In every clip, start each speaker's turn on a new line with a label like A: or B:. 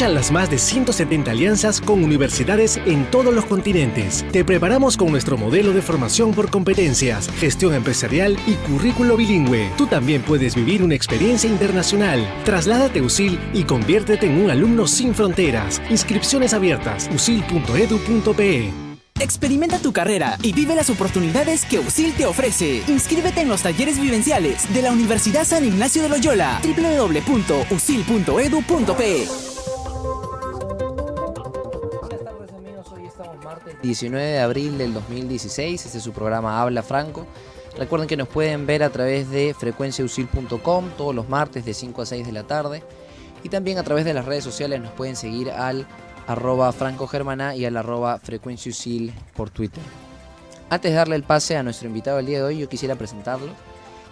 A: Escuchan las más de 170 alianzas con universidades en todos los continentes. Te preparamos con nuestro modelo de formación por competencias, gestión empresarial y currículo bilingüe. Tú también puedes vivir una experiencia internacional. Trasládate a USIL y conviértete en un alumno sin fronteras. Inscripciones abiertas. usil.edu.pe.
B: Experimenta tu carrera y vive las oportunidades que USIL te ofrece. Inscríbete en los talleres vivenciales de la Universidad San Ignacio de Loyola. www.usil.edu.pe.
C: Buenas tardes, amigos. Hoy estamos martes 19 de abril del 2016. Este es su programa Habla Franco. Recuerden que nos pueden ver a través de frecuenciausil.com todos los martes de 5 a 6 de la tarde. Y también a través de las redes sociales nos pueden seguir al @francogermana y al @frecuenciausil por Twitter. Antes de darle el pase a nuestro invitado del día de hoy, yo quisiera presentarlo.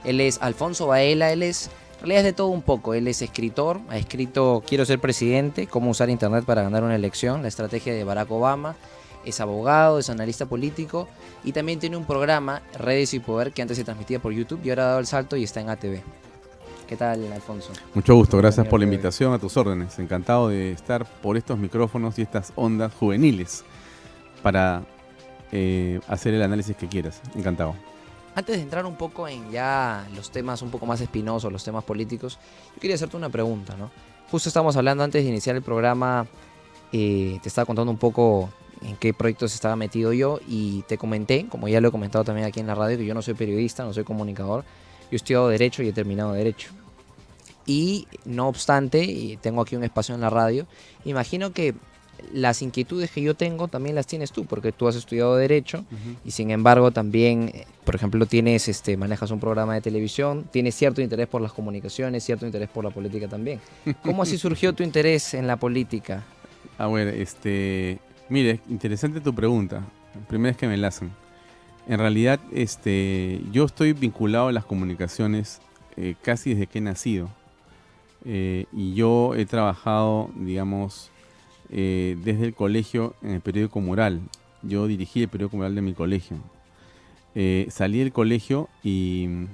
C: Él es Alfonso Baela, en realidad es de todo un poco. Él es escritor, ha escrito Quiero ser presidente, cómo usar internet para ganar una elección, la estrategia de Barack Obama. Es abogado, es analista político y también tiene un programa, Redes y Poder, que antes se transmitía por YouTube y ahora ha dado el salto y está en ATV. ¿Qué tal, Alfonso?
D: Mucho gusto, gracias por la invitación, a tus órdenes. Encantado de estar por estos micrófonos y estas ondas juveniles para hacer el análisis que quieras. Encantado.
C: Antes de entrar un poco en ya los temas un poco más espinosos, los temas políticos, yo quería hacerte una pregunta, ¿no? Justo estábamos hablando antes de iniciar el programa, te estaba contando un poco en qué proyectos estaba metido yo y te comenté, como ya lo he comentado también aquí en la radio, que yo no soy periodista, no soy comunicador, yo he estudiado Derecho y he terminado Derecho. Y no obstante, y tengo aquí un espacio en la radio, imagino que las inquietudes que yo tengo también las tienes tú, porque tú has estudiado Derecho y sin embargo también, por ejemplo, manejas un programa de televisión, tienes cierto interés por las comunicaciones, cierto interés por la política también. ¿Cómo así surgió tu interés en la política?
D: Bueno, mire, interesante tu pregunta. Primera vez que me la hacen. En realidad, yo estoy vinculado a las comunicaciones casi desde que he nacido. Y yo he trabajado, digamos, desde el colegio en el periódico Mural. Yo dirigí el periódico Mural de mi colegio. Salí del colegio y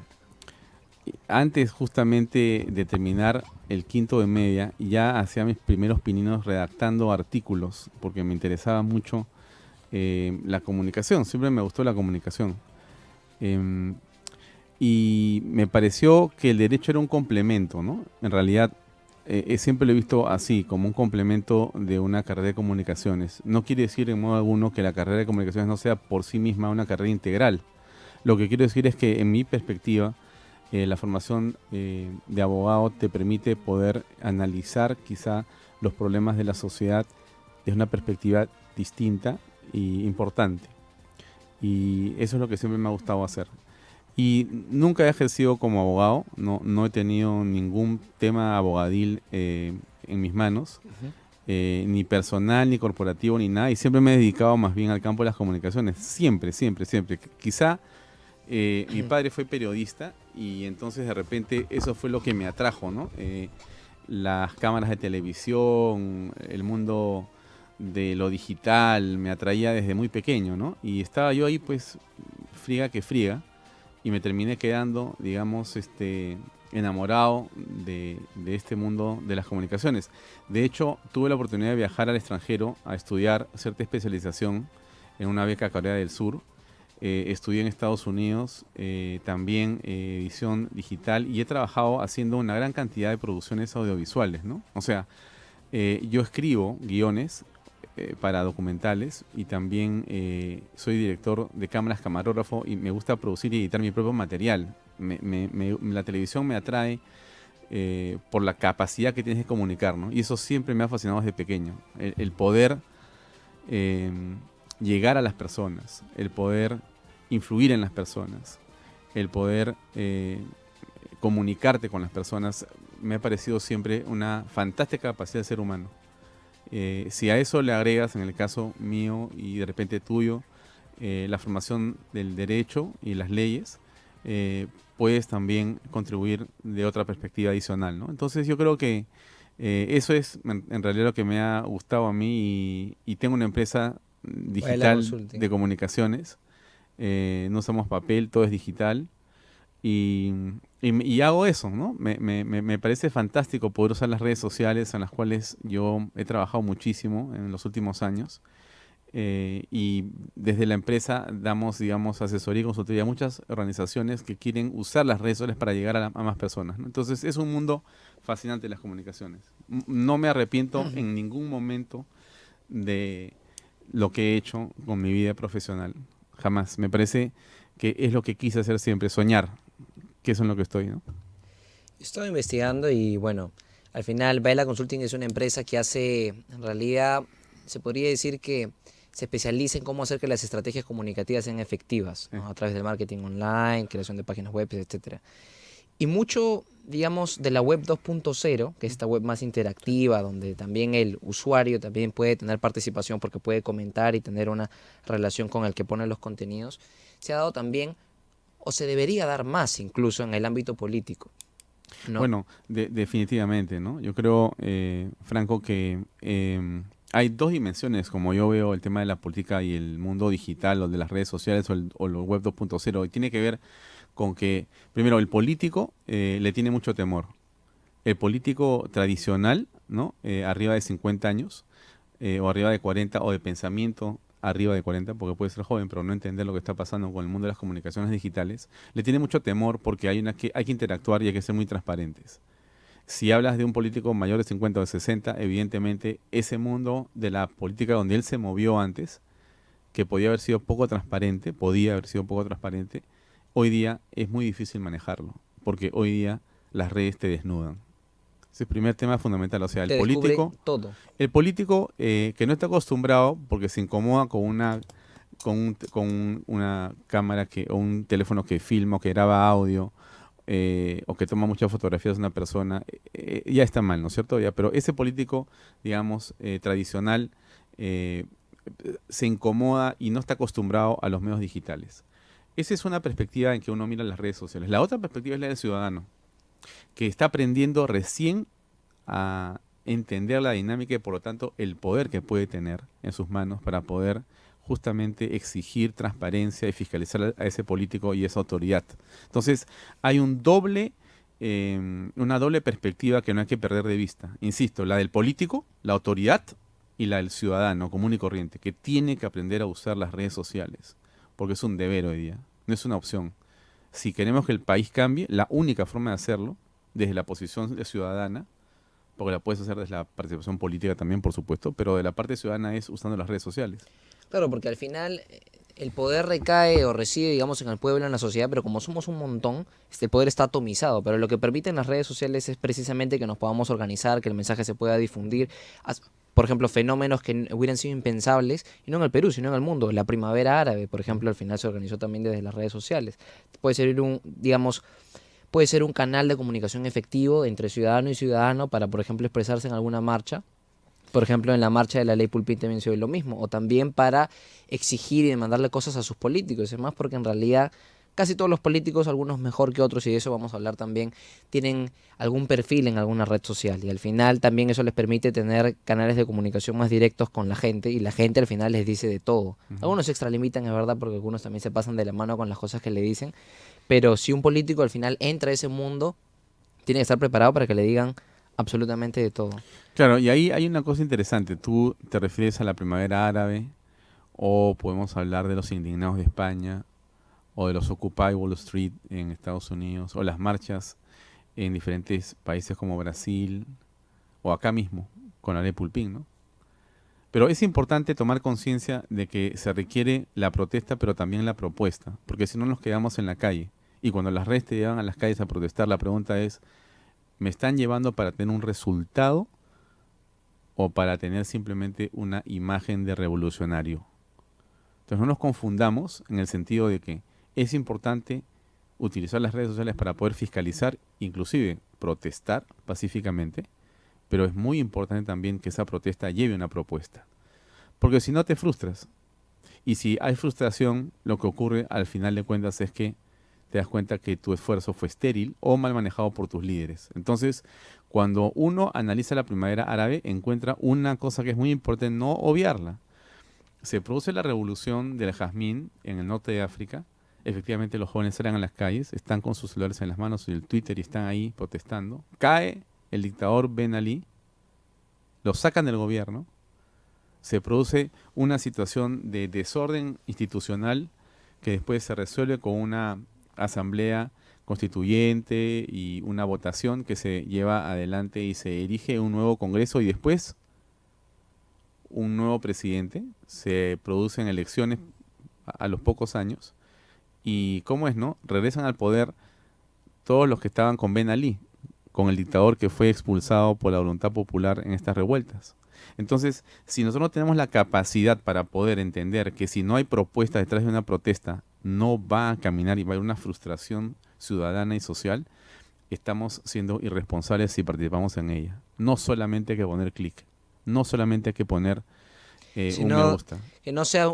D: antes justamente de terminar el quinto de media, ya hacía mis primeros pininos redactando artículos, porque me interesaba mucho la comunicación, siempre me gustó la comunicación. Y me pareció que el derecho era un complemento, ¿no? En realidad, siempre lo he visto así, como un complemento de una carrera de comunicaciones. No quiere decir en modo alguno que la carrera de comunicaciones no sea por sí misma una carrera integral. Lo que quiero decir es que en mi perspectiva, la formación de abogado te permite poder analizar quizá los problemas de la sociedad desde una perspectiva distinta y importante. Y eso es lo que siempre me ha gustado hacer. Y nunca he ejercido como abogado, no he tenido ningún tema abogadil en mis manos, ni personal, ni corporativo, ni nada. Y siempre me he dedicado más bien al campo de las comunicaciones. Siempre, siempre, siempre. Quizá mi padre fue periodista y entonces de repente eso fue lo que me atrajo, ¿no? Las cámaras de televisión, el mundo de lo digital, me atraía desde muy pequeño, ¿no? Y estaba yo ahí pues friega que friega y me terminé quedando, digamos, enamorado de este mundo de las comunicaciones. De hecho, tuve la oportunidad de viajar al extranjero a estudiar cierta especialización en una beca a Corea del Sur. Estudié en Estados Unidos, también edición digital, y he trabajado haciendo una gran cantidad de producciones audiovisuales, ¿no? O sea, yo escribo guiones para documentales y también soy director de cámaras, camarógrafo, y me gusta producir y editar mi propio material. La televisión me atrae por la capacidad que tienes de comunicar, ¿no? Y eso siempre me ha fascinado desde pequeño. El poder llegar a las personas, el poder influir en las personas, el poder comunicarte con las personas, me ha parecido siempre una fantástica capacidad de ser humano. Si a eso le agregas, en el caso mío y de repente tuyo, la formación del derecho y las leyes, puedes también contribuir de otra perspectiva adicional, ¿no? Entonces yo creo que eso es en realidad lo que me ha gustado a mí, y tengo una empresa digital de comunicaciones. No usamos papel, todo es digital. y hago eso, ¿no? Me parece fantástico poder usar las redes sociales en las cuales yo he trabajado muchísimo en los últimos años. Y desde la empresa damos, digamos, asesoría y consultoría a muchas organizaciones que quieren usar las redes sociales para llegar a más personas, ¿no? Entonces es un mundo fascinante las comunicaciones. No me arrepiento en ningún momento de lo que he hecho con mi vida profesional. Jamás. Me parece que es lo que quise hacer siempre, soñar, que eso es en lo que estoy, ¿no?
C: Estoy investigando y bueno, al final Baila Consulting es una empresa que hace, en realidad, se podría decir que se especializa en cómo hacer que las estrategias comunicativas sean efectivas, ¿no? A través del marketing online, creación de páginas web, etcétera. Y mucho, digamos, de la web 2.0, que es esta web más interactiva, donde también el usuario también puede tener participación porque puede comentar y tener una relación con el que pone los contenidos, se ha dado también, o se debería dar más incluso en el ámbito político, ¿no?
D: Bueno, definitivamente, ¿no? Yo creo, Franco, que hay dos dimensiones, como yo veo el tema de la política y el mundo digital, o de las redes sociales, o el web 2.0, y tiene que ver con que, primero, el político le tiene mucho temor. El político tradicional, ¿no? Arriba de 50 años, o arriba de 40, o de pensamiento arriba de 40, porque puede ser joven, pero no entender lo que está pasando con el mundo de las comunicaciones digitales, le tiene mucho temor porque hay que interactuar y hay que ser muy transparentes. Si hablas de un político mayor de 50 o de 60, evidentemente ese mundo de la política donde él se movió antes, que podía haber sido poco transparente, hoy día es muy difícil manejarlo, porque hoy día las redes te desnudan. Ese es el primer tema fundamental. O sea, el político,
C: todo.
D: El político que no está acostumbrado, porque se incomoda con una cámara o un teléfono que filma o que graba audio, o que toma muchas fotografías de una persona, ya está mal, ¿no es cierto? Pero ese político, digamos, tradicional, se incomoda y no está acostumbrado a los medios digitales. Esa es una perspectiva en que uno mira las redes sociales. La otra perspectiva es la del ciudadano, que está aprendiendo recién a entender la dinámica y por lo tanto el poder que puede tener en sus manos para poder justamente exigir transparencia y fiscalizar a ese político y esa autoridad. Entonces hay una doble perspectiva que no hay que perder de vista. Insisto, la del político, la autoridad, y la del ciudadano común y corriente, que tiene que aprender a usar las redes sociales, porque es un deber hoy día, no es una opción. Si queremos que el país cambie, la única forma de hacerlo, desde la posición de ciudadana, porque la puedes hacer desde la participación política también, por supuesto, pero de la parte ciudadana es usando las redes sociales.
C: Claro, porque al final el poder recae o reside, digamos, en el pueblo, en la sociedad, pero como somos un montón, el poder está atomizado. Pero lo que permiten las redes sociales es precisamente que nos podamos organizar, que el mensaje se pueda difundir. Por ejemplo, fenómenos que hubieran sido impensables, y no en el Perú, sino en el mundo. La primavera árabe, por ejemplo, al final se organizó también desde las redes sociales. Puede ser puede ser un canal de comunicación efectivo entre ciudadano y ciudadano para, por ejemplo, expresarse en alguna marcha. Por ejemplo, en la marcha de la ley Pulpín también se ve lo mismo. O también para exigir y demandarle cosas a sus políticos. Es más, porque en realidad casi todos los políticos, algunos mejor que otros, y de eso vamos a hablar también, tienen algún perfil en alguna red social. Y al final también eso les permite tener canales de comunicación más directos con la gente. Y la gente al final les dice de todo. Algunos se extralimitan, es verdad, porque algunos también se pasan de la mano con las cosas que le dicen. Pero si un político al final entra a ese mundo, tiene que estar preparado para que le digan absolutamente de todo.
D: Claro, y ahí hay una cosa interesante. Tú te refieres a la primavera árabe, o podemos hablar de los indignados de España, o de los Occupy Wall Street en Estados Unidos, o las marchas en diferentes países como Brasil, o acá mismo, con la ley Pulpín, ¿no? Pero es importante tomar conciencia de que se requiere la protesta, pero también la propuesta, porque si no nos quedamos en la calle. Y cuando las redes te llevan a las calles a protestar, la pregunta es, ¿me están llevando para tener un resultado o para tener simplemente una imagen de revolucionario? Entonces no nos confundamos en el sentido de que es importante utilizar las redes sociales para poder fiscalizar, inclusive protestar pacíficamente, pero es muy importante también que esa protesta lleve una propuesta, porque si no te frustras. Y si hay frustración, lo que ocurre al final de cuentas es que te das cuenta que tu esfuerzo fue estéril o mal manejado por tus líderes. Entonces, cuando uno analiza la primavera árabe, encuentra una cosa que es muy importante no obviarla. Se produce la revolución del jazmín en el norte de África efectivamente los jóvenes salen a las calles, están con sus celulares en las manos y el Twitter y están ahí protestando. Cae el dictador Ben Ali, lo sacan del gobierno, se produce una situación de desorden institucional que después se resuelve con una asamblea constituyente y una votación que se lleva adelante y se erige un nuevo Congreso y después un nuevo presidente, se producen elecciones a los pocos años y ¿cómo es, no? Regresan al poder todos los que estaban con Ben Ali, con el dictador que fue expulsado por la voluntad popular en estas revueltas. Entonces, si nosotros no tenemos la capacidad para poder entender que si no hay propuesta detrás de una protesta, no va a caminar y va a haber una frustración ciudadana y social, estamos siendo irresponsables si participamos en ella. No solamente hay que poner clic, no solamente hay que poner un me gusta.
C: Que no sea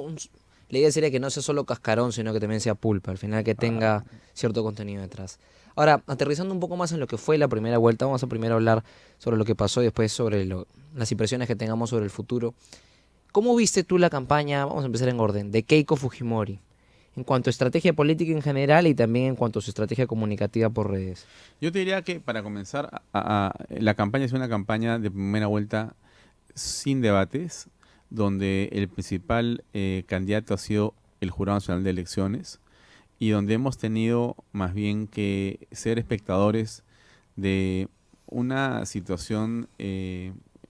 C: la idea sería que no sea solo cascarón, sino que también sea pulpa, al final que tenga cierto contenido detrás. Ahora, aterrizando un poco más en lo que fue la primera vuelta, vamos a primero hablar sobre lo que pasó y después sobre las impresiones que tengamos sobre el futuro. ¿Cómo viste tú la campaña, vamos a empezar en orden, de Keiko Fujimori? En cuanto a estrategia política en general y también en cuanto a su estrategia comunicativa por redes.
D: Yo te diría que para comenzar, la campaña es una campaña de primera vuelta sin debates, donde el principal candidato ha sido el Jurado Nacional de Elecciones y donde hemos tenido más bien que ser espectadores de una situación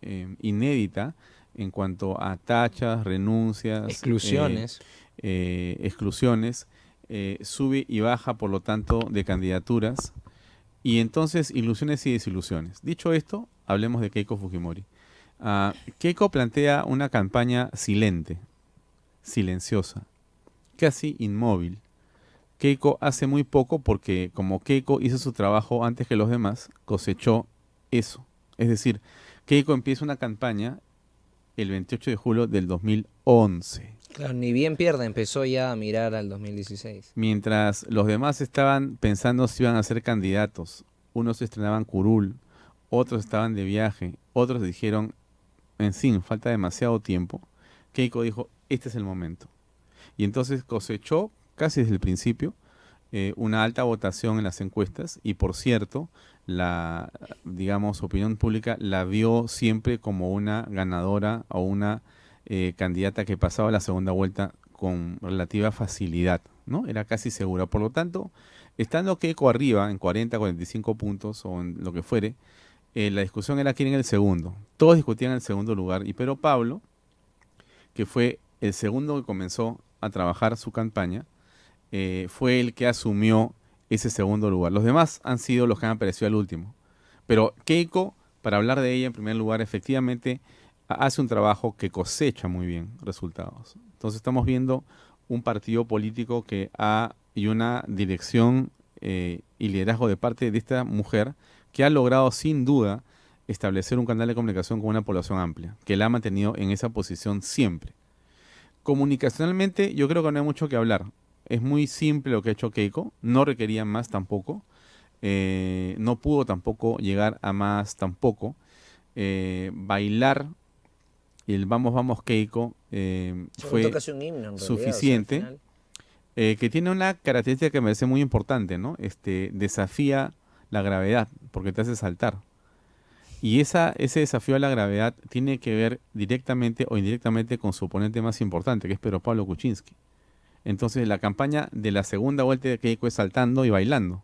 D: inédita en cuanto a tachas, renuncias, exclusiones, sube y baja por lo tanto de candidaturas y entonces ilusiones y desilusiones. Dicho esto, hablemos de Keiko Fujimori. Keiko plantea una campaña silente, silenciosa, casi inmóvil. Keiko hace muy poco porque como Keiko hizo su trabajo antes que los demás, cosechó eso. Es decir, Keiko empieza una campaña el 28 de julio del 2011.
C: Claro, ni bien pierde, empezó ya a mirar al 2016.
D: Mientras los demás estaban pensando si iban a ser candidatos. Unos estrenaban curul, otros estaban de viaje, otros dijeron, en fin, falta demasiado tiempo. Keiko dijo, este es el momento. Y entonces cosechó, casi desde el principio, una alta votación en las encuestas y por cierto, la, digamos, opinión pública la vio siempre como una ganadora o una candidata que pasaba la segunda vuelta con relativa facilidad, ¿no? Era casi segura. Por lo tanto, estando Keiko arriba en 40, 45 puntos o en lo que fuere, la discusión era quién era el segundo. Todos discutían el segundo lugar y Pedro Pablo, que fue el segundo que comenzó a trabajar su campaña, fue el que asumió ese segundo lugar. Los demás han sido los que han aparecido al último. Pero Keiko, para hablar de ella en primer lugar, efectivamente hace un trabajo que cosecha muy bien resultados. Entonces estamos viendo un partido político y una dirección y liderazgo de parte de esta mujer que ha logrado sin duda establecer un canal de comunicación con una población amplia, que la ha mantenido en esa posición siempre. Comunicacionalmente yo creo que no hay mucho que hablar. Es muy simple lo que ha hecho Keiko, no requería más tampoco, no pudo tampoco llegar a más tampoco. Bailar el Vamos Vamos Keiko fue
C: casi un himno, en realidad,
D: suficiente,
C: o sea, al final.
D: que tiene una característica que me parece muy importante, ¿no? Desafía la gravedad, porque te hace saltar. Y ese desafío a la gravedad tiene que ver directamente o indirectamente con su oponente más importante, que es Pedro Pablo Kuczynski. Entonces la campaña de la segunda vuelta de Keiko es saltando y bailando,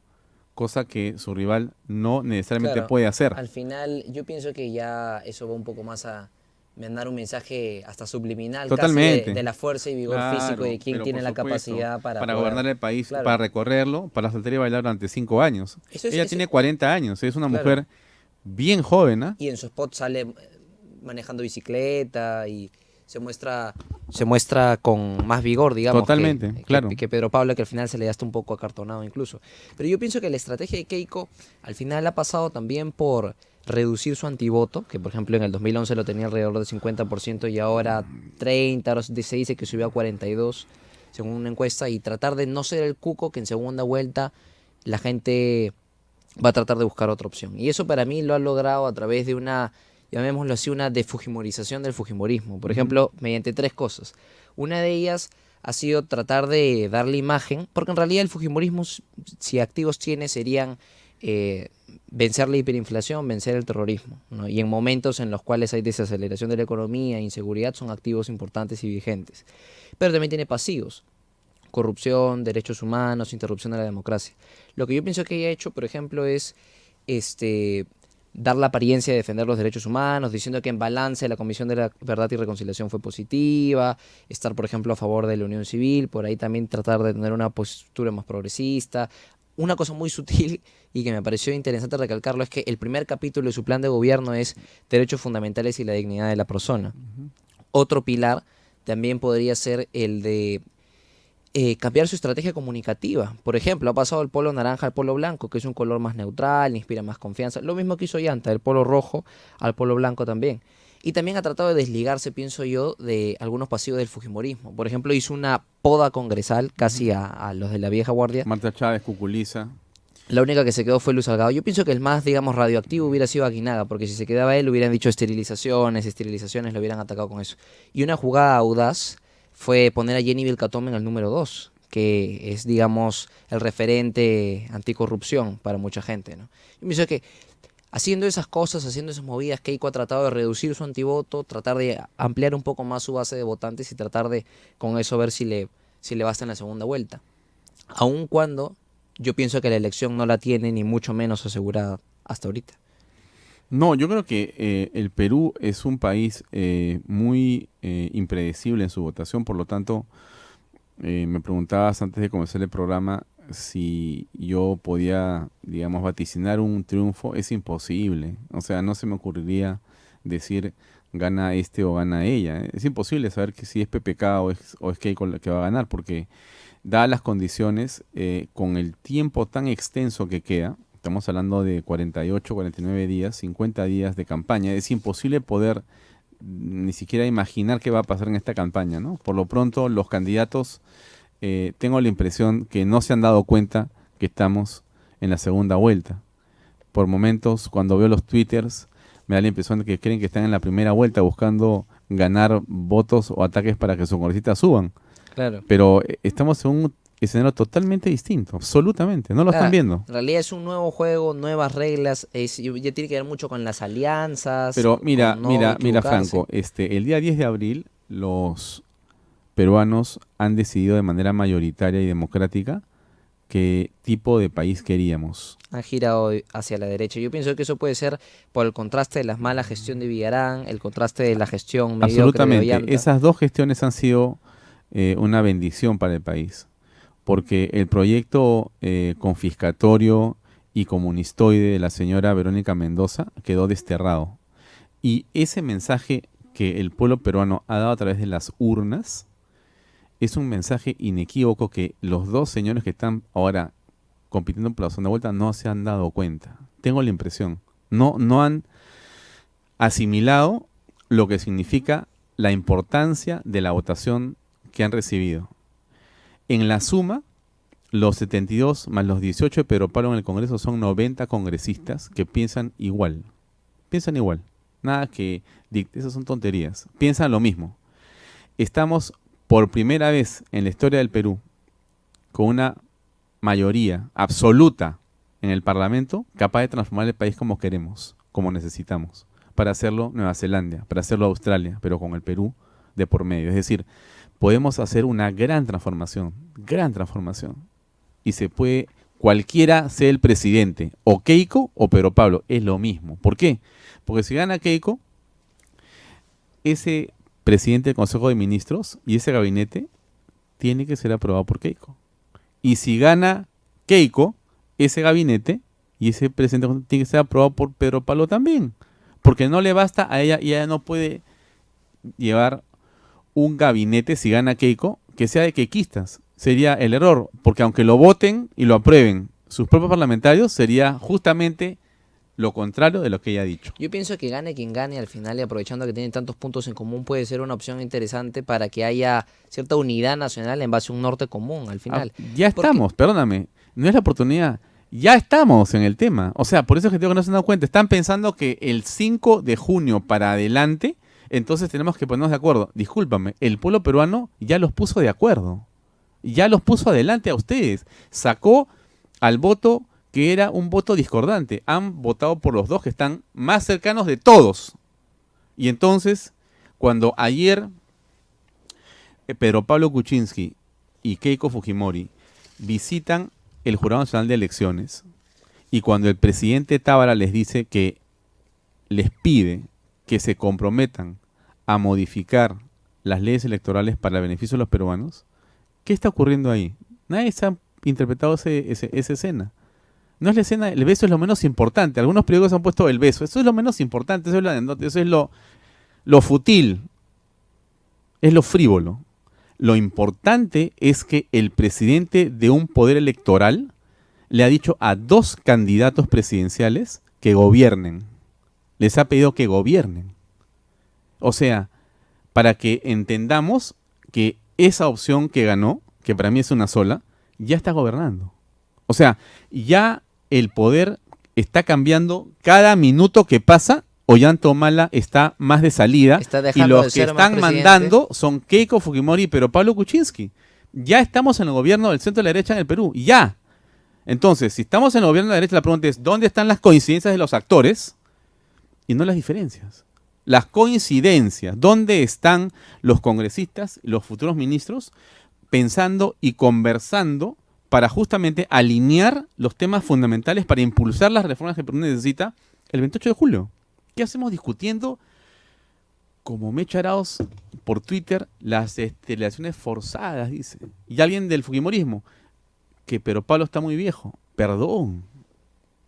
D: cosa que su rival no necesariamente puede hacer.
C: Al final yo pienso que ya eso va un poco más a mandar un mensaje hasta subliminal,
D: totalmente,
C: casi de la fuerza y vigor físico y de quién tiene la capacidad para
D: gobernar el país, para recorrerlo, para saltar y bailar durante 5 años. Ella tiene 40 años, es una mujer bien joven, ¿eh?
C: Y en su spot sale manejando bicicleta y se muestra con más vigor, digamos.
D: Totalmente, claro.
C: Que Pedro Pablo, que al final se le da hasta un poco acartonado incluso. Pero yo pienso que la estrategia de Keiko al final ha pasado también por reducir su antivoto, que por ejemplo en el 2011 lo tenía alrededor del 50% y ahora 30, ahora se dice que subió a 42 según una encuesta, y tratar de no ser el cuco que en segunda vuelta la gente va a tratar de buscar otra opción. Y eso para mí lo ha logrado a través de una, llamémoslo así, una defujimorización del fujimorismo. Por ejemplo, mediante 3 cosas. Una de ellas ha sido tratar de darle imagen, porque en realidad el fujimorismo, si activos tiene, serían vencer la hiperinflación, vencer el terrorismo, ¿no? Y en momentos en los cuales hay desaceleración de la economía, inseguridad, son activos importantes y vigentes. Pero también tiene pasivos: corrupción, derechos humanos, interrupción de la democracia. Lo que yo pienso que ella ha hecho, por ejemplo, es dar la apariencia de defender los derechos humanos, diciendo que en balance la Comisión de la Verdad y Reconciliación fue positiva, estar, por ejemplo, a favor de la unión civil, por ahí también tratar de tener una postura más progresista. Una cosa muy sutil y que me pareció interesante recalcarlo es que el primer capítulo de su plan de gobierno es derechos fundamentales y la dignidad de la persona. Otro pilar también podría ser el de cambiar su estrategia comunicativa. Por ejemplo, ha pasado del polo naranja al polo blanco, que es un color más neutral, inspira más confianza. Lo mismo que hizo Llanta, del polo rojo al polo blanco también. Y también ha tratado de desligarse, pienso yo, de algunos pasivos del fujimorismo. Por ejemplo, hizo una poda congresal casi a los de la vieja guardia.
D: Marta Chávez, Cuculiza.
C: La única que se quedó fue Luis Salgado. Yo pienso que el más, digamos, radioactivo hubiera sido Aguinaga, porque si se quedaba él hubieran dicho esterilizaciones, lo hubieran atacado con eso. Y una jugada audaz fue poner a Jenny Vilcatome en el número 2, que es, digamos, el referente anticorrupción para mucha gente, ¿no? Yo pienso que haciendo esas cosas, haciendo esas movidas, Keiko ha tratado de reducir su antivoto, tratar de ampliar un poco más su base de votantes y tratar de, con eso, ver si le basta en la segunda vuelta. Aun cuando yo pienso que la elección no la tiene ni mucho menos asegurada hasta ahorita.
D: No, yo creo que el Perú es un país muy impredecible en su votación, por lo tanto, me preguntabas antes de comenzar el programa si yo podía, digamos, vaticinar un triunfo. Es imposible. O sea, no se me ocurriría decir gana este o gana ella. Es imposible saber que si es PPK o es Keiko la que va a ganar, porque dadas las condiciones, con el tiempo tan extenso que queda, estamos hablando de 48, 49 días, 50 días de campaña, es imposible poder ni siquiera imaginar qué va a pasar en esta campaña, ¿no? Por lo pronto, los candidatos, tengo la impresión que no se han dado cuenta que estamos en la segunda vuelta. Por momentos, cuando veo los twitters, me da la impresión de que creen que están en la primera vuelta buscando ganar votos o ataques para que sus congresistas suban.
C: Claro.
D: Pero estamos en un escenario totalmente distinto, absolutamente, no lo están viendo.
C: En realidad es un nuevo juego, nuevas reglas, ya tiene que ver mucho con las alianzas.
D: Pero mira, Franco, el día 10 de abril los peruanos han decidido de manera mayoritaria y democrática qué tipo de país queríamos.
C: Han girado hacia la derecha. Yo pienso que eso puede ser por el contraste de la mala gestión de Villarán, el contraste de la gestión mediocre de
D: Absolutamente,
C: Ollanta.
D: esas dos gestiones han sido una bendición para el país, porque el proyecto confiscatorio y comunistoide de la señora Verónica Mendoza quedó desterrado. Y ese mensaje que el pueblo peruano ha dado a través de las urnas es un mensaje inequívoco que los dos señores que están ahora compitiendo por la segunda vuelta no se han dado cuenta. Tengo la impresión. No han asimilado lo que significa la importancia de la votación que han recibido. En la suma, los 72 más los 18 de Pedro Pablo en el Congreso son 90 congresistas que piensan igual. Piensan igual. Nada que dicte, esas son tonterías. Piensan lo mismo. Estamos por primera vez en la historia del Perú con una mayoría absoluta en el Parlamento capaz de transformar el país como queremos, como necesitamos. Para hacerlo Nueva Zelanda, para hacerlo Australia, pero con el Perú de por medio. Es decir, podemos hacer una gran transformación. Y se puede, cualquiera sea el presidente, o Keiko o Pedro Pablo, es lo mismo. ¿Por qué? Porque si gana Keiko, ese presidente del Consejo de Ministros y ese gabinete tiene que ser aprobado por Keiko. Y si gana Keiko, ese gabinete y ese presidente tiene que ser aprobado por Pedro Pablo también. Porque no le basta a ella y ella no puede llevar un gabinete, si gana Keiko, que sea de keikistas. Sería el error, porque aunque lo voten y lo aprueben sus propios parlamentarios, sería justamente lo contrario de lo que ella ha dicho.
C: Yo pienso que gane quien gane al final, y aprovechando que tienen tantos puntos en común, puede ser una opción interesante para que haya cierta unidad nacional en base a un norte común al final.
D: Ya estamos, perdóname, no es la oportunidad, ya estamos en el tema. O sea, por eso es que tengo que no se han dado cuenta. Están pensando que el 5 de junio para adelante entonces tenemos que ponernos de acuerdo. Discúlpame, el pueblo peruano ya los puso de acuerdo. Ya los puso adelante a ustedes. Sacó al voto que era un voto discordante. Han votado por los dos que están más cercanos de todos. Y entonces, cuando ayer Pedro Pablo Kuczynski y Keiko Fujimori visitan el Jurado Nacional de Elecciones, y cuando el presidente Tábara les dice que les pide que se comprometan a modificar las leyes electorales para el beneficio de los peruanos, ¿qué está ocurriendo ahí? Nadie se ha interpretado esa escena. No es la escena, el beso es lo menos importante. Algunos periódicos han puesto el beso. Eso es lo menos importante, eso es lo anecdótico, eso es lo fútil, es lo frívolo. Lo importante es que el presidente de un poder electoral le ha dicho a dos candidatos presidenciales que gobiernen. Les ha pedido que gobiernen. O sea, para que entendamos que esa opción que ganó, que para mí es una sola, ya está gobernando. O sea, ya el poder está cambiando cada minuto que pasa. Ollanta Humala está más de salida y los que están mandando son Keiko Fujimori y Pedro Pablo Kuczynski. Ya estamos en el gobierno del centro de la derecha en el Perú, ya. Entonces, si estamos en el gobierno de la derecha, la pregunta es, ¿dónde están las coincidencias de los actores y no las diferencias? Las coincidencias, ¿dónde están los congresistas, los futuros ministros, pensando y conversando para justamente alinear los temas fundamentales para impulsar las reformas que el Perú necesita el 28 de julio? ¿Qué hacemos discutiendo, como Mecha Arauz por Twitter, las esterilizaciones forzadas, dice? Y alguien del fujimorismo, que Pedro Pablo está muy viejo. Perdón.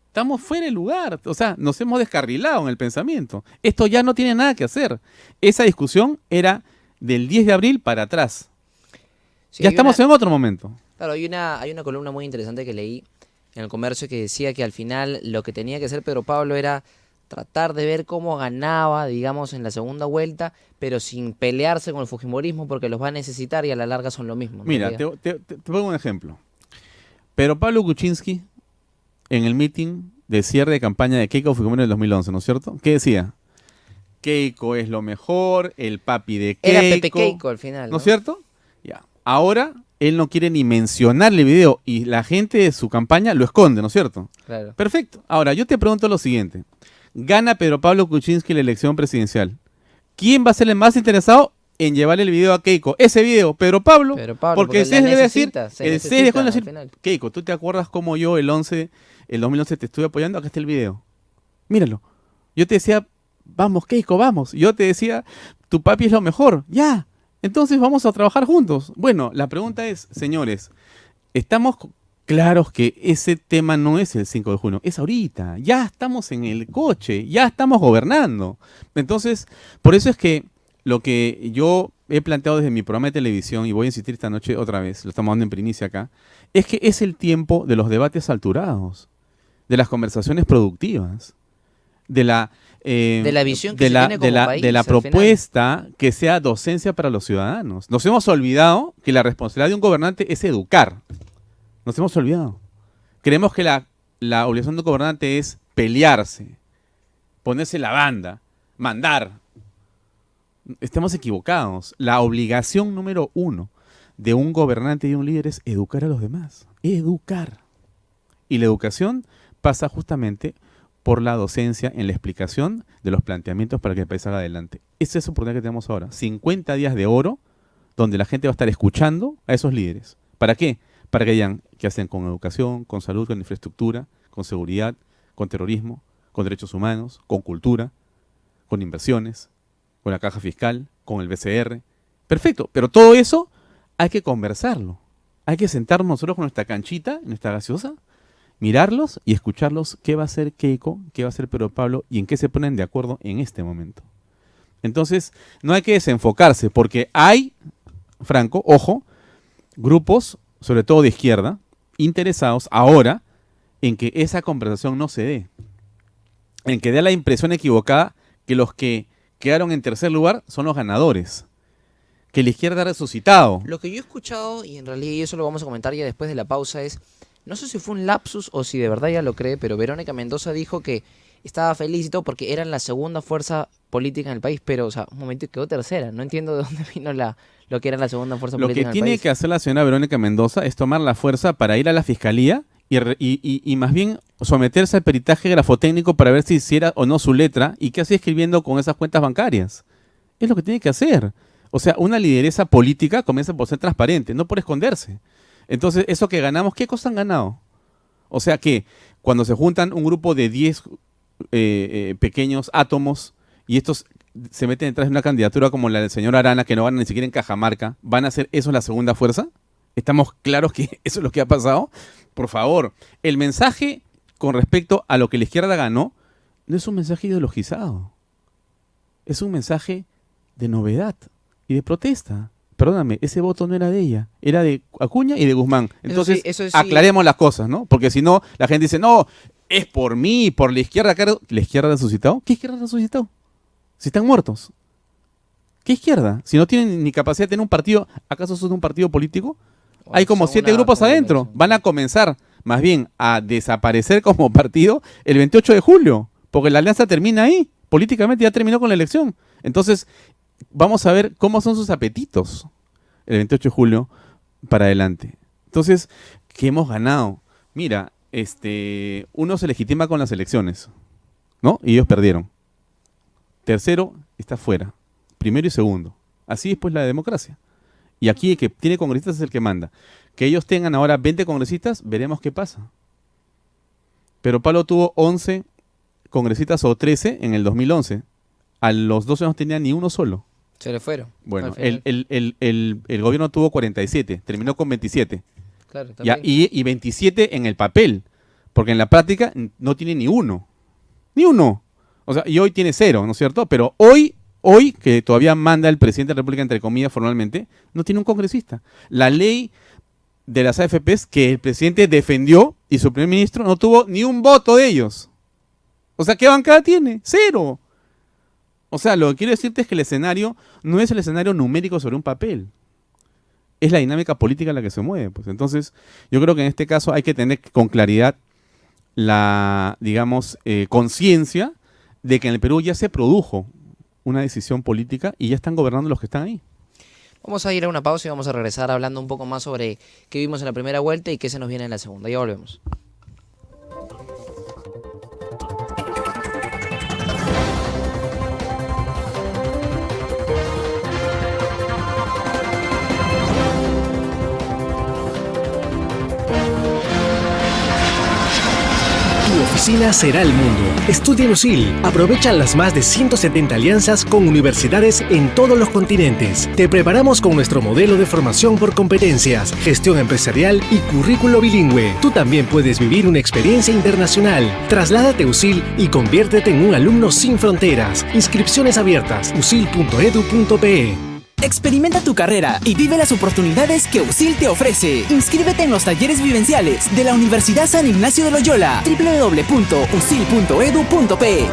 D: Estamos fuera de lugar. O sea, nos hemos descarrilado en el pensamiento. Esto ya no tiene nada que hacer. Esa discusión era del 10 de abril para atrás. Sí, ya estamos en otro momento.
C: Claro, hay una columna muy interesante que leí en El Comercio que decía que al final lo que tenía que hacer Pedro Pablo era tratar de ver cómo ganaba, digamos, en la segunda vuelta, pero sin pelearse con el fujimorismo porque los va a necesitar y a la larga son lo mismo.
D: Mira, te pongo un ejemplo. Pedro Pablo Kuczynski, en el meeting de cierre de campaña de Keiko Fujimori en el 2011, ¿no es cierto? ¿Qué decía? Keiko es lo mejor, el papi de Keiko.
C: Era Pepe Keiko al final,
D: ¿no es cierto? Ya. Ahora él no quiere ni mencionar el video y la gente de su campaña lo esconde, ¿no es cierto?
C: Claro.
D: Perfecto. Ahora, yo te pregunto lo siguiente. Gana Pedro Pablo Kuczynski la elección presidencial. ¿Quién va a ser el más interesado en llevarle el video a Keiko? Ese video, Pedro Pablo, porque el 6 debe decir, el 6 dejó de decir, Keiko, ¿tú te acuerdas cómo yo el 2011 te estuve apoyando? Acá está el video. Míralo. Yo te decía, vamos Keiko, vamos. Yo te decía, tu papi es lo mejor. Ya. Entonces vamos a trabajar juntos. Bueno, la pregunta es, señores, ¿estamos claros que ese tema no es el 5 de junio? Es ahorita. Ya estamos en el coche. Ya estamos gobernando. Entonces, por eso es que lo que yo he planteado desde mi programa de televisión, y voy a insistir esta noche otra vez, lo estamos dando en primicia acá, es que es el tiempo de los debates alturados, de las conversaciones productivas, de la
C: visión que se tiene como país,
D: de la propuesta que sea docencia para los ciudadanos. Nos hemos olvidado que la responsabilidad de un gobernante es educar. Nos hemos olvidado. Creemos que la obligación de un gobernante es pelearse, ponerse la banda, mandar. Estamos equivocados. La obligación número 1 de un gobernante y un líder es educar a los demás. Educar. Y la educación pasa justamente por la docencia en la explicación de los planteamientos para que el país salga adelante. Esa es la oportunidad que tenemos ahora. 50 días de oro donde la gente va a estar escuchando a esos líderes. ¿Para qué? Para que digan qué hacen con educación, con salud, con infraestructura, con seguridad, con terrorismo, con derechos humanos, con cultura, con inversiones, con la caja fiscal, con el BCR. Perfecto, pero todo eso hay que conversarlo. Hay que sentarnos nosotros con nuestra canchita, nuestra gaseosa, mirarlos y escucharlos qué va a hacer Keiko, qué va a hacer Pedro Pablo y en qué se ponen de acuerdo en este momento. Entonces, no hay que desenfocarse porque hay, Franco, ojo, grupos, sobre todo de izquierda, interesados ahora en que esa conversación no se dé. En que dé la impresión equivocada que los que quedaron en tercer lugar son los ganadores. Que la izquierda ha resucitado.
C: Lo que yo he escuchado, y en realidad y eso lo vamos a comentar ya después de la pausa, es, no sé si fue un lapsus o si de verdad ya lo cree, pero Verónica Mendoza dijo que estaba feliz y todo porque eran la segunda fuerza política en el país, pero, o sea, un momento quedó tercera. No entiendo de dónde vino lo que era la segunda fuerza
D: Lo
C: política
D: que
C: en el
D: tiene
C: país.
D: que hacer la señora Verónica Mendoza es tomar la fuerza para ir a la fiscalía y más bien someterse al peritaje grafotécnico para ver si hiciera o no su letra y qué hacía escribiendo con esas cuentas bancarias. Es lo que tiene que hacer. O sea, una lideresa política comienza por ser transparente, no por esconderse. Entonces, eso que ganamos, ¿qué cosa han ganado? O sea que cuando se juntan un grupo de 10 pequeños átomos y estos se meten detrás de una candidatura como la del señor Arana, que no van ni siquiera en Cajamarca, ¿van a hacer eso la segunda fuerza? ¿Estamos claros que eso es lo que ha pasado? Por favor, el mensaje con respecto a lo que la izquierda ganó no es un mensaje ideologizado. Es un mensaje de novedad y de protesta. Perdóname, ese voto no era de ella, era de Acuña y de Guzmán. Entonces,
C: eso sí.
D: aclaremos las cosas, ¿no? Porque si no, la gente dice, no, es por mí, por la izquierda. ¿La izquierda ha resucitado? ¿Qué izquierda ha resucitado? Si están muertos. ¿Qué izquierda? Si no tienen ni capacidad de tener un partido, ¿acaso son un partido político? Hay como
C: Son
D: 7
C: una
D: grupos adentro.
C: combinación.
D: Van a comenzar, más bien, a desaparecer como partido el 28 de julio. Porque la alianza termina ahí. Políticamente ya terminó con la elección. Entonces, vamos a ver cómo son sus apetitos el 28 de julio para adelante. Entonces, ¿qué hemos ganado? Mira, uno se legitima con las elecciones, ¿no? Y ellos perdieron. Tercero está fuera. Primero y segundo. Así es pues la democracia. Y aquí el que tiene congresistas es el que manda. Que ellos tengan ahora 20 congresistas, veremos qué pasa. Pero Pablo tuvo 11 congresistas o 13 en el 2011. A los 12 no tenía ni uno solo.
C: Se le fueron.
D: Bueno,
C: Al final.
D: el gobierno tuvo 47, terminó con 27.
C: Claro, está
D: Ya,
C: bien.
D: y 27 en el papel, porque en la práctica no tiene ni uno. Ni uno. O sea, y hoy tiene 0, ¿no es cierto? Pero hoy, que todavía manda el presidente de la República, entre comillas, formalmente, no tiene un congresista. La ley de las AFPs que el presidente defendió y su primer ministro no tuvo ni un voto de ellos. O sea, ¿qué bancada tiene? 0. O sea, lo que quiero decirte es que el escenario no es el escenario numérico sobre un papel. Es la dinámica política la que se mueve. Pues. Entonces, yo creo que en este caso hay que tener con claridad la, digamos, conciencia de que en el Perú ya se produjo una decisión política y ya están gobernando los que están ahí.
C: Vamos a ir a una pausa y vamos a regresar hablando un poco más sobre qué vimos en la primera vuelta y qué se nos viene en la segunda. Ya volvemos.
A: Tu oficina será el mundo. Estudia en USIL. Aprovecha las más de 170 alianzas con universidades en todos los continentes. Te preparamos con nuestro modelo de formación por competencias, gestión empresarial y currículo bilingüe. Tú también puedes vivir una experiencia internacional. Trasládate a USIL y conviértete en un alumno sin fronteras. Inscripciones abiertas. usil.edu.pe.
B: Experimenta tu carrera y vive las oportunidades que USIL te ofrece. Inscríbete en los talleres vivenciales de la Universidad San Ignacio de Loyola. www.usil.edu.pe.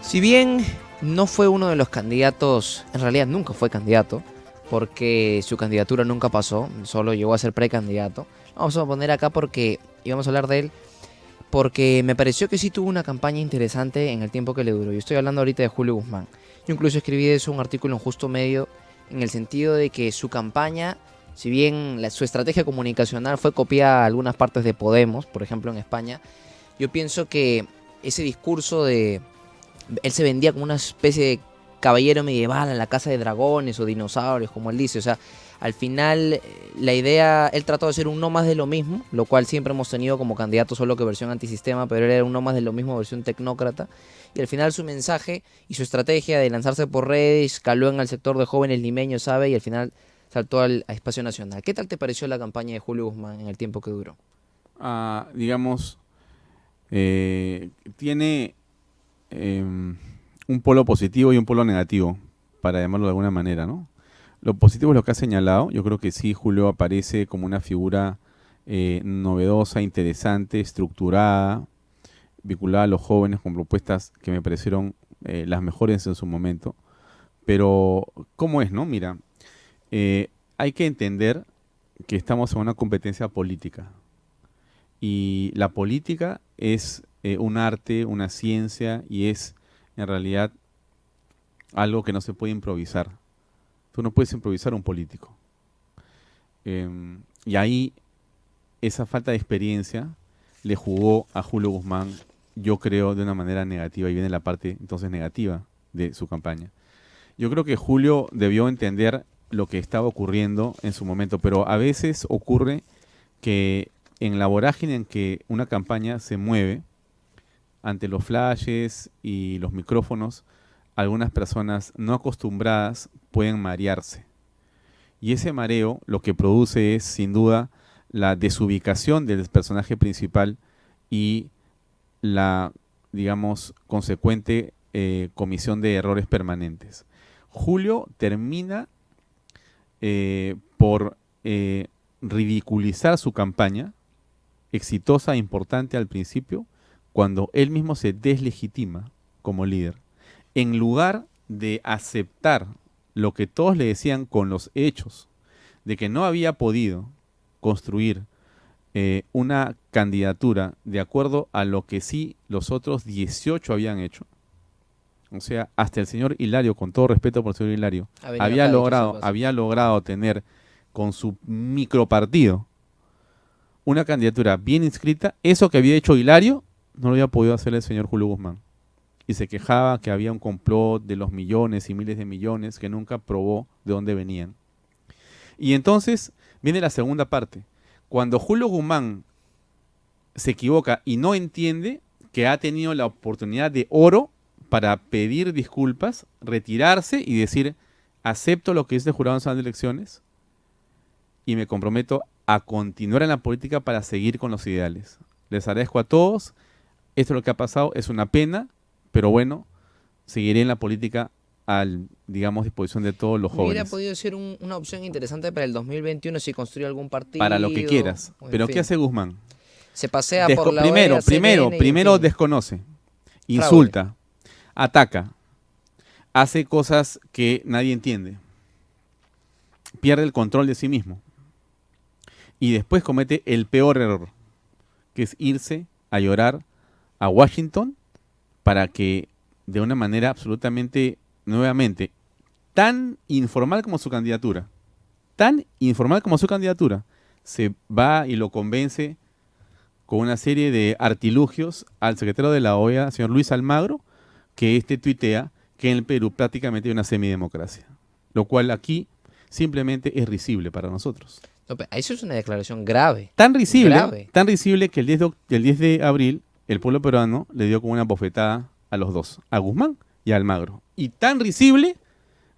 C: Si bien no fue uno de los candidatos, en realidad nunca fue candidato, porque su candidatura nunca pasó, solo llegó a ser precandidato. Vamos a poner acá porque íbamos a hablar de él, porque me pareció que sí tuvo una campaña interesante en el tiempo que le duró. Yo estoy hablando ahorita de Julio Guzmán. Yo incluso escribí de eso un artículo en Justo Medio, en el sentido de que su campaña, si bien su estrategia comunicacional fue copiada a algunas partes de Podemos, por ejemplo en España, yo pienso que ese discurso de... Él se vendía como una especie de caballero medieval en la casa de dragones o dinosaurios, como él dice. O sea, al final la idea, él trató de ser un no más de lo mismo, lo cual siempre hemos tenido como candidato, solo que versión antisistema, pero él era un no más de lo mismo, versión tecnócrata. Y al final su mensaje y su estrategia de lanzarse por redes caló en el sector de jóvenes limeños, ¿sabe? Y al final saltó al espacio nacional. ¿Qué tal te pareció la campaña de Julio Guzmán en el tiempo que duró?
D: Digamos, tiene un polo positivo y un polo negativo, para llamarlo de alguna manera, ¿no? Lo positivo es lo que ha señalado. Yo creo que sí, Julio aparece como una figura novedosa, interesante, estructurada, vinculada a los jóvenes con propuestas que me parecieron las mejores en su momento. Pero, ¿cómo es, no? Mira, hay que entender que estamos en una competencia política. Y la política es un arte, una ciencia, y es en realidad algo que no se puede improvisar. Tú no puedes improvisar un político. Y ahí esa falta de experiencia le jugó a Julio Guzmán, yo creo, de una manera negativa, y viene la parte entonces negativa de su campaña. Yo creo que Julio debió entender lo que estaba ocurriendo en su momento, pero a veces ocurre que en la vorágine en que una campaña se mueve, ante los flashes y los micrófonos, algunas personas no acostumbradas pueden marearse. Y ese mareo lo que produce es, sin duda, la desubicación del personaje principal y la, digamos, consecuente comisión de errores permanentes. Julio termina por ridiculizar su campaña, exitosa e importante al principio, cuando él mismo se deslegitima como líder. En lugar de aceptar lo que todos le decían con los hechos, de que no había podido construir una candidatura de acuerdo a lo que sí los otros 18 habían hecho. O sea, hasta el señor Hilario, con todo respeto por el señor Hilario, había logrado tener con su micropartido una candidatura bien inscrita. Eso que había hecho Hilario no lo había podido hacer el señor Julio Guzmán. Y se quejaba que había un complot de los millones y miles de millones que nunca probó de dónde venían. Y entonces viene la segunda parte. Cuando Julio Guzmán se equivoca y no entiende que ha tenido la oportunidad de oro para pedir disculpas, retirarse y decir: acepto lo que dice el Jurado Nacional de Elecciones y me comprometo a continuar en la política para seguir con los ideales. Les agradezco a todos. Esto es lo que ha pasado, es una pena, pero bueno, seguiré en la política al, digamos, disposición de todos los jóvenes.
C: Hubiera podido ser una opción interesante para el 2021 si construye algún partido.
D: Para lo que quieras. Pero ¿qué hace Guzmán?
C: Se pasea por la
D: Primero desconoce, insulta, ataca, hace cosas que nadie entiende, pierde el control de sí mismo y después comete el peor error, que es irse a llorar a Washington para que de una manera absolutamente, nuevamente, tan informal como su candidatura, se va y lo convence con una serie de artilugios al secretario de la OEA, señor Luis Almagro, que tuitea que en el Perú prácticamente hay una semidemocracia, lo cual aquí simplemente es risible para nosotros.
C: No, pero eso es una declaración grave.
D: Tan risible que el 10 de abril el pueblo peruano le dio como una bofetada a los dos, a Guzmán y a Almagro. Y tan risible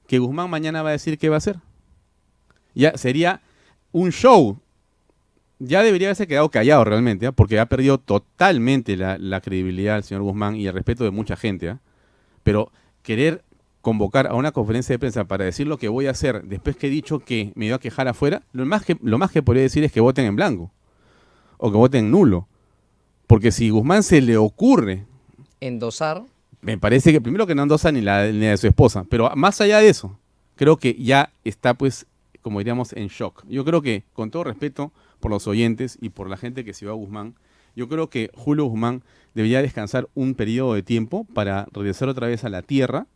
D: que Guzmán mañana va a decir qué va a hacer. Ya sería un show. Ya debería haberse quedado callado realmente, porque ha perdido totalmente la credibilidad del señor Guzmán y el respeto de mucha gente. Pero querer convocar a una conferencia de prensa para decir lo que voy a hacer después que he dicho que me iba a quejar afuera, lo más que podría decir es que voten en blanco o que voten nulo. Porque si Guzmán se le ocurre
C: endosar,
D: me parece que primero que no endosa ni la de su esposa, pero más allá de eso, creo que ya está, pues, como diríamos, en shock. Yo creo que, con todo respeto por los oyentes y por la gente que siguió a Guzmán, yo creo que Julio Guzmán debería descansar un periodo de tiempo para regresar otra vez a la tierra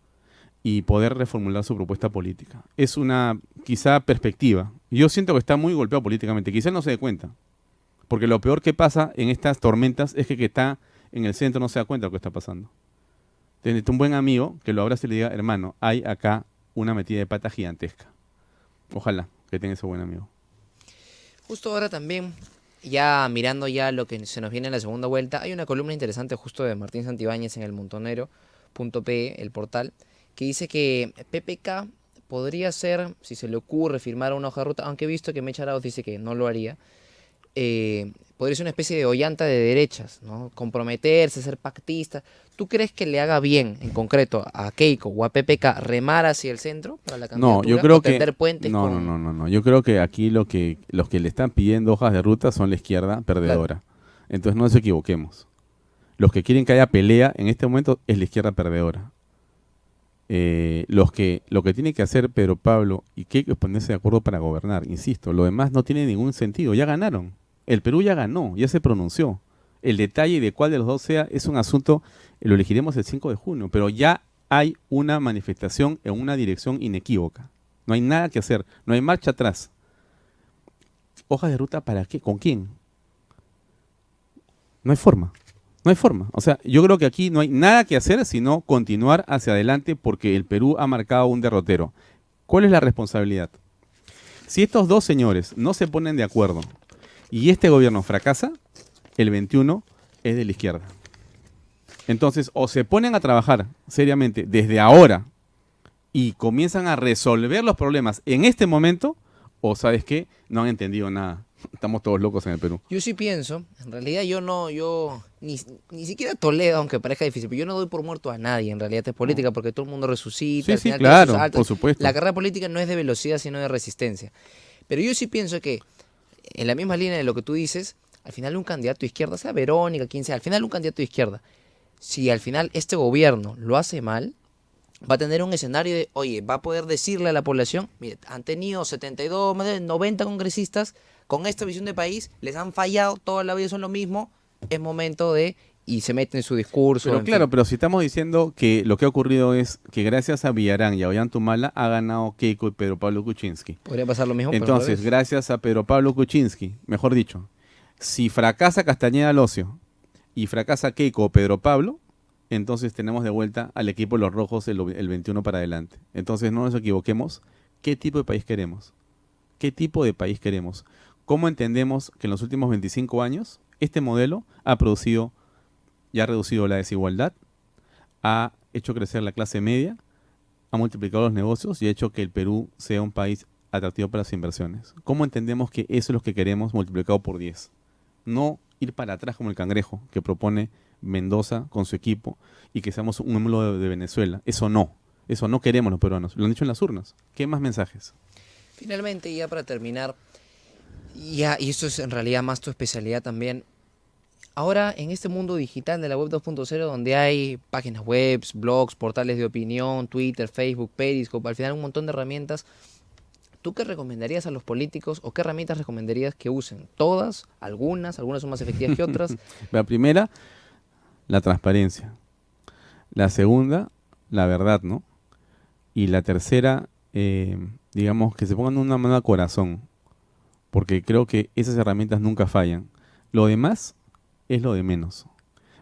D: y poder reformular su propuesta política. Es una, quizá, perspectiva. Yo siento que está muy golpeado políticamente. Quizá no se dé cuenta. Porque lo peor que pasa en estas tormentas es que está en el centro no se da cuenta de lo que está pasando. Tienes un buen amigo que lo abrace y le diga: hermano, hay acá una metida de pata gigantesca. Ojalá que tenga ese buen amigo.
C: Justo ahora también, ya mirando ya lo que se nos viene en la segunda vuelta, hay una columna interesante justo de Martín Santibáñez en el Montonero.pe, el portal, que dice que PPK podría ser, si se le ocurre firmar una hoja de ruta, aunque he visto que Mecha Arauz dice que no lo haría, podría ser una especie de ollanta de derechas, ¿no? Comprometerse, ser pactista. ¿Tú crees que le haga bien, en concreto, a Keiko o a PPK remar hacia el centro para la candidatura?
D: No, yo creo que
C: no.
D: Yo creo que aquí los que le están pidiendo hojas de ruta son la izquierda perdedora. Claro. Entonces no nos equivoquemos. Los que quieren que haya pelea en este momento es la izquierda perdedora. Lo que tiene que hacer Pedro Pablo y Keiko es ponerse de acuerdo para gobernar, insisto. Lo demás no tiene ningún sentido. Ya ganaron. El Perú ya ganó, ya se pronunció. El detalle de cuál de los dos sea es un asunto, lo elegiremos el 5 de junio, pero ya hay una manifestación en una dirección inequívoca. No hay nada que hacer, no hay marcha atrás. ¿Hojas de ruta para qué? ¿Con quién? No hay forma. No hay forma. O sea, yo creo que aquí no hay nada que hacer sino continuar hacia adelante porque el Perú ha marcado un derrotero. ¿Cuál es la responsabilidad? Si estos dos señores no se ponen de acuerdo y este gobierno fracasa, el 21 es de la izquierda. Entonces, o se ponen a trabajar seriamente desde ahora y comienzan a resolver los problemas en este momento, o ¿sabes qué? No han entendido nada. Estamos todos locos en el Perú.
C: Yo sí pienso, en realidad yo ni siquiera Toledo, aunque parezca difícil, pero yo no doy por muerto a nadie, en realidad es política, porque todo el mundo resucita.
D: Sí,
C: al
D: sí,
C: final tiene sus
D: claro,
C: altas.
D: por supuesto.
C: La carrera política no es de velocidad, sino de resistencia. Pero yo sí pienso que, en la misma línea de lo que tú dices, al final un candidato de izquierda, sea Verónica, quien sea, al final un candidato de izquierda, si al final este gobierno lo hace mal, va a tener un escenario de, oye, va a poder decirle a la población, mire, han tenido 72, más de 90 congresistas con esta visión de país, les han fallado, toda la vida son lo mismo, es momento de, y se mete en su discurso.
D: Pero claro, pero si estamos diciendo que lo que ha ocurrido es que gracias a Villarán y a Ollantumala ha ganado Keiko y Pedro Pablo Kuczynski.
C: Podría pasar lo mismo.
D: Entonces, gracias a Pedro Pablo Kuczynski, mejor dicho, si fracasa Castañeda Locio y fracasa Keiko o Pedro Pablo, entonces tenemos de vuelta al equipo de los rojos el 21 para adelante. Entonces no nos equivoquemos. ¿Qué tipo de país queremos? ¿Qué tipo de país queremos? ¿Cómo entendemos que en los últimos 25 años este modelo ha producido y ha reducido la desigualdad, ha hecho crecer la clase media, ha multiplicado los negocios y ha hecho que el Perú sea un país atractivo para las inversiones? ¿Cómo entendemos que eso es lo que queremos multiplicado por 10? No ir para atrás como el cangrejo que propone Mendoza con su equipo y que seamos un émulo de Venezuela. Eso no queremos los peruanos. Lo han dicho en las urnas. ¿Qué más mensajes?
C: Finalmente, ya para terminar, y esto es en realidad más tu especialidad también, ahora en este mundo digital de la web 2.0 donde hay páginas web, blogs, portales de opinión, Twitter, Facebook, Periscope, al final un montón de herramientas, ¿tú qué recomendarías a los políticos o qué herramientas recomendarías que usen? ¿Todas? ¿Algunas? ¿Algunas son más efectivas que otras?
D: La primera, la transparencia. La segunda, la verdad, ¿no? Y la tercera, digamos, que se pongan una mano al corazón, porque creo que esas herramientas nunca fallan. Lo demás es lo de menos.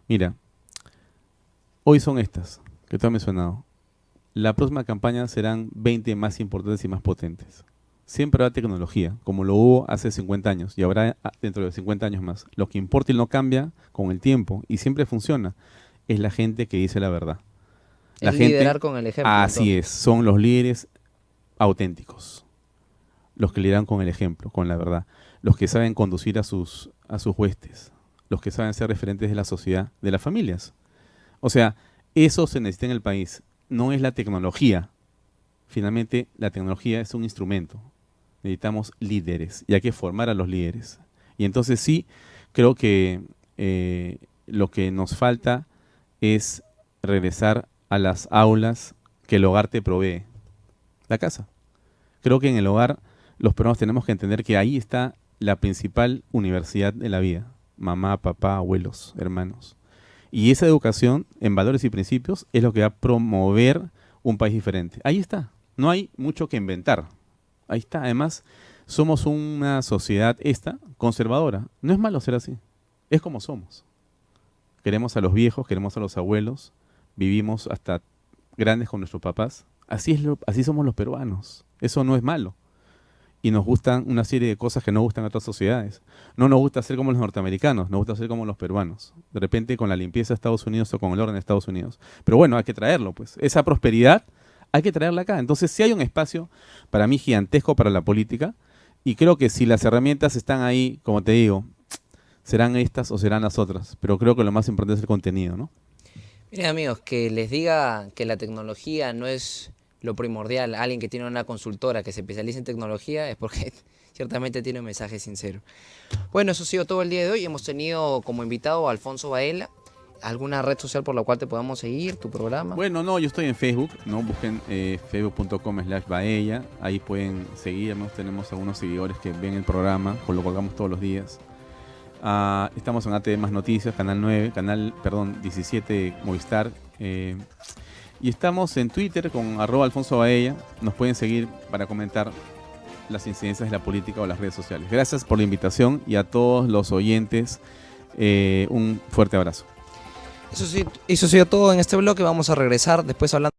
D: Mira, hoy son estas que te he mencionado. La próxima campaña serán 20 más importantes y más potentes. Siempre habrá tecnología, como lo hubo hace 50 años y habrá dentro de 50 años más. Lo que importa y no cambia con el tiempo y siempre funciona es la gente que dice la verdad. La gente,
C: liderar con el ejemplo.
D: Así es, son los líderes auténticos. Los que lideran con el ejemplo, con la verdad. Los que saben conducir a sus huestes. Los que saben ser referentes de la sociedad, de las familias. O sea, eso se necesita en el país. No es la tecnología. Finalmente, la tecnología es un instrumento. Necesitamos líderes y hay que formar a los líderes. Y entonces sí, creo que lo que nos falta es regresar a las aulas que el hogar te provee. La casa. Creo que en el hogar los peruanos tenemos que entender que ahí está la principal universidad de la vida. Mamá, papá, abuelos, hermanos. Y esa educación en valores y principios es lo que va a promover un país diferente. Ahí está. No hay mucho que inventar. Ahí está. Además, somos una sociedad conservadora. No es malo ser así. Es como somos. Queremos a los viejos, queremos a los abuelos. Vivimos hasta grandes con nuestros papás. Así somos los peruanos. Eso no es malo. Y nos gustan una serie de cosas que no gustan a otras sociedades. No nos gusta ser como los norteamericanos, nos gusta ser como los peruanos. De repente con la limpieza de Estados Unidos o con el orden de Estados Unidos. Pero bueno, hay que traerlo, pues. Esa prosperidad hay que traerla acá. Entonces sí hay un espacio, para mí, gigantesco para la política. Y creo que si las herramientas están ahí, como te digo, serán estas o serán las otras. Pero creo que lo más importante es el contenido, ¿no?
C: Miren, amigos, que les diga que la tecnología no es lo primordial. Alguien que tiene una consultora que se especializa en tecnología es porque ciertamente tiene un mensaje sincero. Bueno, eso ha sido todo el día de hoy. Hemos tenido como invitado a Alfonso Baela. ¿Alguna red social por la cual te podamos seguir, tu programa?
D: Bueno, no, yo estoy en Facebook, ¿no? Busquen facebook.com/Baella. Ahí pueden seguirnos. Tenemos algunos seguidores que ven el programa, lo colgamos todos los días. Estamos en ATV Más Noticias, canal 17 Movistar. Y estamos en Twitter con @Alfonso Baella. Nos pueden seguir para comentar las incidencias de la política o las redes sociales. Gracias por la invitación y a todos los oyentes un fuerte abrazo.
C: Eso sí, eso ha sido todo en este bloque. Vamos a regresar después hablando